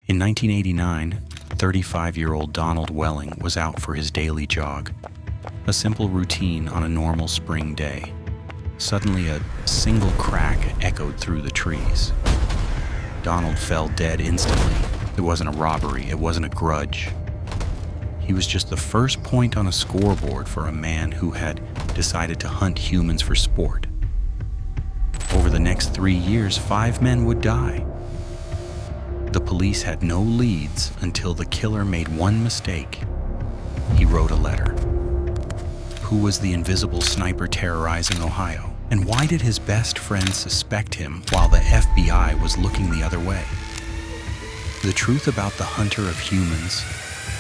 In 1989, 35-year-old Donald Welling was out for his daily jog, a simple routine on a normal spring day. Suddenly, a single crack echoed through the trees. Donald fell dead instantly. It wasn't a robbery, it wasn't a grudge. He was just the first point on a scoreboard for a man who had decided to hunt humans for sport. Over the next 3 years, 5 men would die. The police had no leads until the killer made one mistake. He wrote a letter. Who was the invisible sniper terrorizing Ohio? And why did his best friend suspect him while the FBI was looking the other way? The truth about the hunter of humans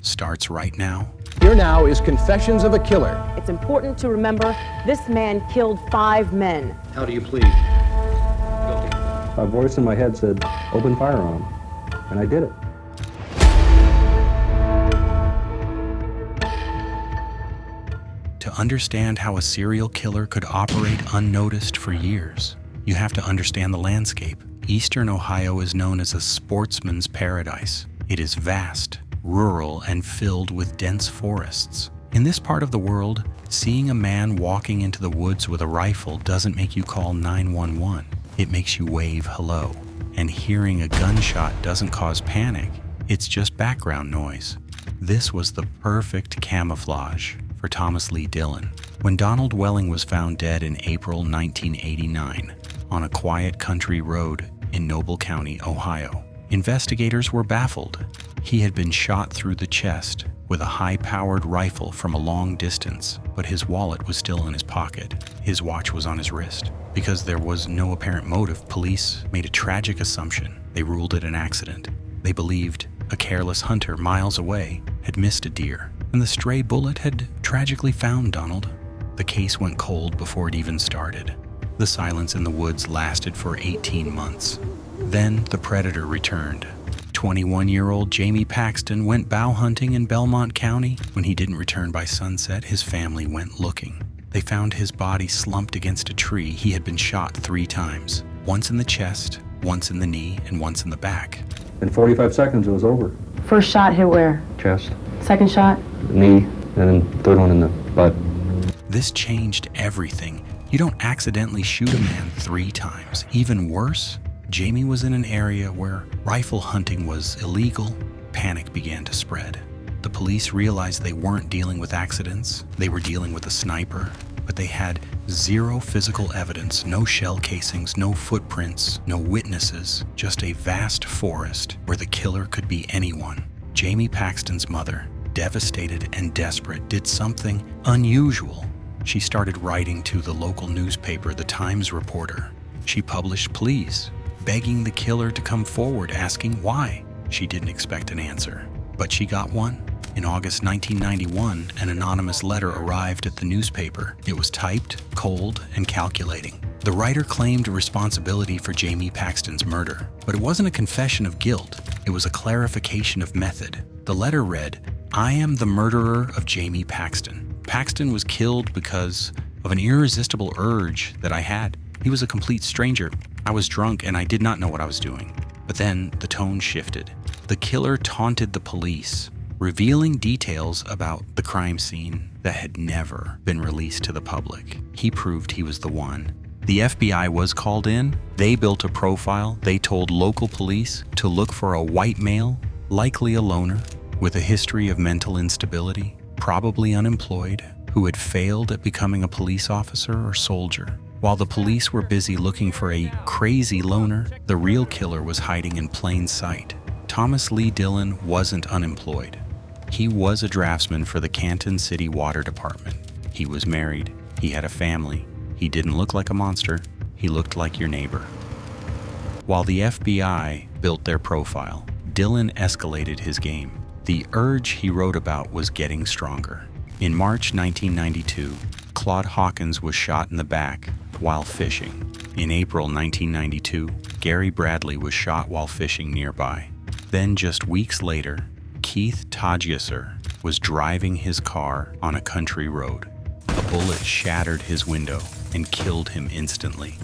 starts right now. Here now is Confessions of a Killer. It's important to remember this man killed 5 men. How do you plead? Guilty. A voice in my head said, open fire on him. And I did it. To understand how a serial killer could operate unnoticed for years, you have to understand the landscape. Eastern Ohio is known as a sportsman's paradise. It is vast, rural, and filled with dense forests. In this part of the world, seeing a man walking into the woods with a rifle doesn't make you call 911. It makes you wave hello. And hearing a gunshot doesn't cause panic. It's just background noise. This was the perfect camouflage for Thomas Lee Dillon. When Donald Welling was found dead in April 1989 on a quiet country road in Noble County, Ohio, investigators were baffled. He had been shot through the chest with a high-powered rifle from a long distance, but his wallet was still in his pocket. His watch was on his wrist. Because there was no apparent motive, police made a tragic assumption. They ruled it an accident. They believed a careless hunter miles away had missed a deer, and the stray bullet had tragically found Donald. The case went cold before it even started. The silence in the woods lasted for 18 months. Then the predator returned. 21-year-old Jamie Paxton went bow hunting in Belmont County. When he didn't return by sunset, his family went looking. They found his body slumped against a tree. He had been shot 3 times, once in the chest, once in the knee, and once in the back. In 45 seconds, it was over. First shot hit where? Chest, Second shot? knee, and then third one in the butt. This changed everything. You don't accidentally shoot a man 3 times. Even worse, Jamie was in an area where rifle hunting was illegal. Panic began to spread. The police realized they weren't dealing with accidents. They were dealing with a sniper, but they had 0 physical evidence, no shell casings, no footprints, no witnesses, just a vast forest where the killer could be anyone. Jamie Paxton's mother, devastated and desperate, did something unusual. She started writing to the local newspaper, the Times Reporter. She published pleas, begging the killer to come forward, asking why. She didn't expect an answer, but she got one. In August 1991, an anonymous letter arrived at the newspaper. It was typed, cold, and calculating. The writer claimed responsibility for Jamie Paxton's murder, but it wasn't a confession of guilt. It was a clarification of method. The letter read, "I am the murderer of Jamie Paxton. Paxton was killed because of an irresistible urge that I had. He was a complete stranger. I was drunk and I did not know what I was doing." But then the tone shifted. The killer taunted the police, revealing details about the crime scene that had never been released to the public. He proved he was the one. The FBI was called in. They built a profile. They told local police to look for a white male, likely a loner, with a history of mental instability, probably unemployed, who had failed at becoming a police officer or soldier. While the police were busy looking for a crazy loner, the real killer was hiding in plain sight. Thomas Lee Dillon wasn't unemployed. He was a draftsman for the Canton City Water Department. He was married. He had a family. He didn't look like a monster. He looked like your neighbor. While the FBI built their profile, Dillon escalated his game. The urge he wrote about was getting stronger. In March 1992, Claude Hawkins was shot in the back while fishing. In April 1992, Gary Bradley was shot while fishing nearby. Then just weeks later, Keith Todgesser was driving his car on a country road. A bullet shattered his window and killed him instantly.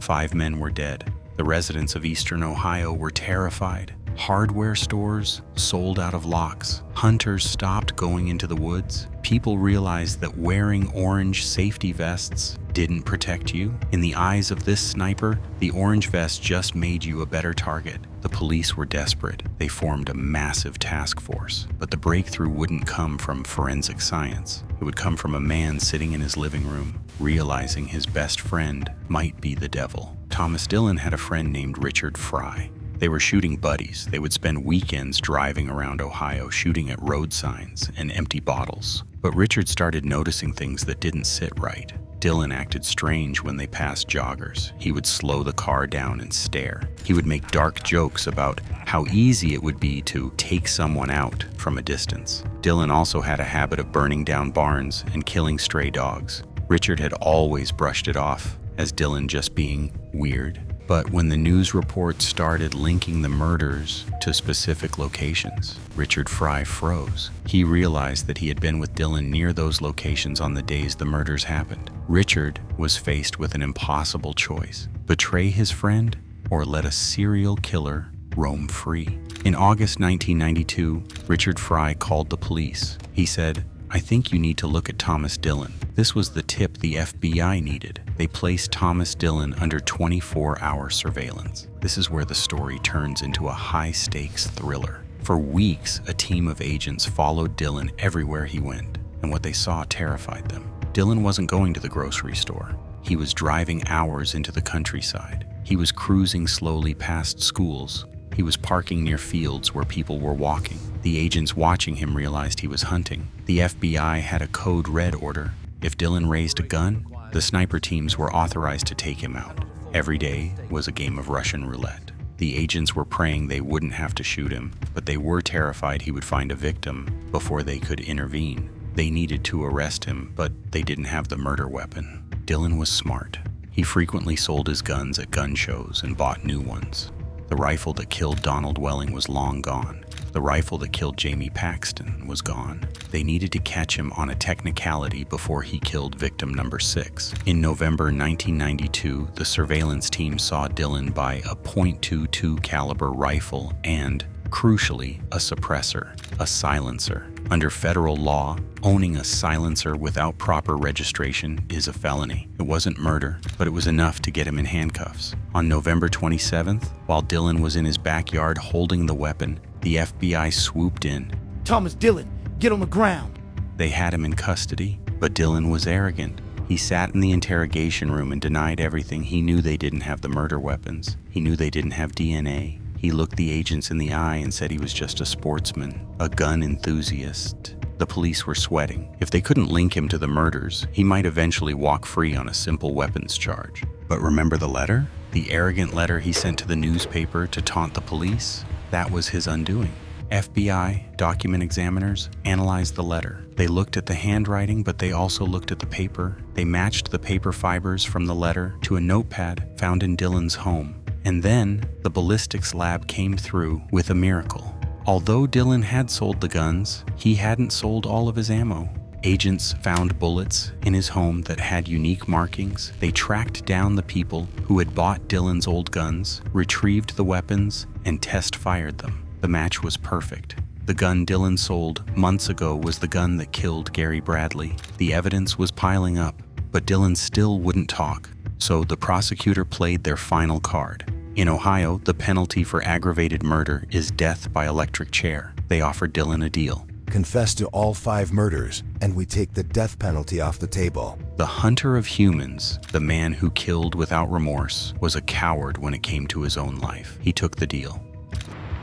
5 men were dead. The residents of Eastern Ohio were terrified. Hardware stores sold out of locks. Hunters stopped going into the woods. People realized that wearing orange safety vests didn't protect you. In the eyes of this sniper, the orange vest just made you a better target. The police were desperate. They formed a massive task force. But the breakthrough wouldn't come from forensic science. It would come from a man sitting in his living room, realizing his best friend might be the devil. Thomas Dillon had a friend named Richard Fry. They were shooting buddies. They would spend weekends driving around Ohio, shooting at road signs and empty bottles. But Richard started noticing things that didn't sit right. Dillon acted strange when they passed joggers. He would slow the car down and stare. He would make dark jokes about how easy it would be to take someone out from a distance. Dillon also had a habit of burning down barns and killing stray dogs. Richard had always brushed it off as Dillon just being weird. But when the news reports started linking the murders to specific locations, Richard Fry froze. He realized that he had been with Dillon near those locations on the days the murders happened. Richard was faced with an impossible choice: betray his friend or let a serial killer roam free. In August 1992, Richard Fry called the police. He said, "I think you need to look at Thomas Dillon." This was the tip the FBI needed. They placed Thomas Dillon under 24-hour surveillance. This is where the story turns into a high-stakes thriller. For weeks, a team of agents followed Dillon everywhere he went, and what they saw terrified them. Dillon wasn't going to the grocery store. He was driving hours into the countryside. He was cruising slowly past schools. He was parking near fields where people were walking. The agents watching him realized he was hunting. The FBI had a code red order. If Dillon raised a gun, the sniper teams were authorized to take him out. Every day was a game of Russian roulette. The agents were praying they wouldn't have to shoot him, but they were terrified he would find a victim before they could intervene. They needed to arrest him, but they didn't have the murder weapon. Dillon was smart. He frequently sold his guns at gun shows and bought new ones. The rifle that killed Donald Welling was long gone. The rifle that killed Jamie Paxton was gone. They needed to catch him on a technicality before he killed victim number 6. In November 1992, the surveillance team saw Dillon buy a .22 caliber rifle and, crucially, a suppressor, a silencer. Under federal law, owning a silencer without proper registration is a felony. It wasn't murder, but it was enough to get him in handcuffs. On November 27th, while Dillon was in his backyard holding the weapon, the FBI swooped in. "Thomas Dillon, get on the ground." They had him in custody, but Dillon was arrogant. He sat in the interrogation room and denied everything. He knew they didn't have the murder weapons. He knew they didn't have DNA. He looked the agents in the eye and said he was just a sportsman, a gun enthusiast. The police were sweating. If they couldn't link him to the murders, he might eventually walk free on a simple weapons charge. But remember the letter? The arrogant letter he sent to the newspaper to taunt the police? That was his undoing. FBI document examiners analyzed the letter. They looked at the handwriting, but they also looked at the paper. They matched the paper fibers from the letter to a notepad found in Dillon's home. And then the ballistics lab came through with a miracle. Although Dillon had sold the guns, he hadn't sold all of his ammo. Agents found bullets in his home that had unique markings. They tracked down the people who had bought Dillon's old guns, retrieved the weapons, and test-fired them. The match was perfect. The gun Dillon sold months ago was the gun that killed Gary Bradley. The evidence was piling up, but Dillon still wouldn't talk. So the prosecutor played their final card. In Ohio, the penalty for aggravated murder is death by electric chair. They offered Dillon a deal. Confess to all 5 murders, and we take the death penalty off the table. The hunter of humans, the man who killed without remorse, was a coward when it came to his own life. He took the deal.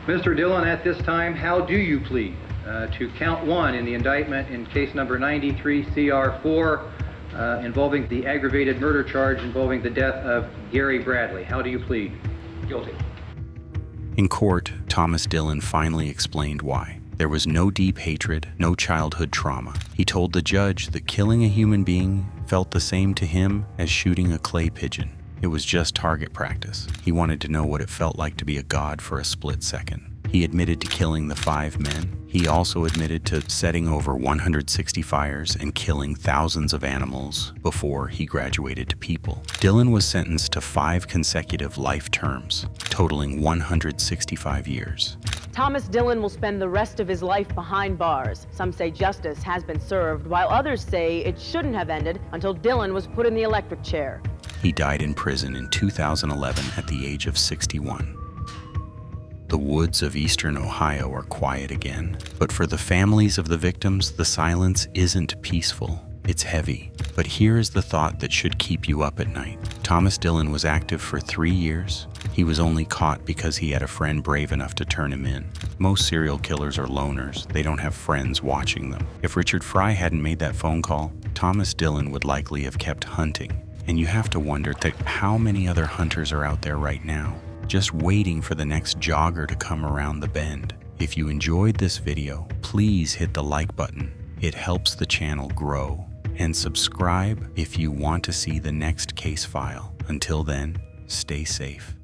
Mr. Dillon, at this time, how do you plead to count 1 in the indictment in case number 93 CR4 involving the aggravated murder charge involving the death of Gary Bradley? How do you plead? Guilty. In court, Thomas Dillon finally explained why. There was no deep hatred, no childhood trauma. He told the judge that killing a human being felt the same to him as shooting a clay pigeon. It was just target practice. He wanted to know what it felt like to be a god for a split second. He admitted to killing the 5 men. He also admitted to setting over 160 fires and killing thousands of animals before he graduated to people. Dillon was sentenced to 5 consecutive life terms, totaling 165 years. Thomas Dillon will spend the rest of his life behind bars. Some say justice has been served, while others say it shouldn't have ended until Dillon was put in the electric chair. He died in prison in 2011 at the age of 61. The woods of eastern Ohio are quiet again, but for the families of the victims, the silence isn't peaceful. It's heavy. But here is the thought that should keep you up at night. Thomas Dillon was active for 3 years. He was only caught because he had a friend brave enough to turn him in. Most serial killers are loners. They don't have friends watching them. If Richard Fry hadn't made that phone call, Thomas Dillon would likely have kept hunting. And you have to wonder how many other hunters are out there right now, just waiting for the next jogger to come around the bend. If you enjoyed this video, please hit the like button. It helps the channel grow. And subscribe if you want to see the next case file. Until then, stay safe.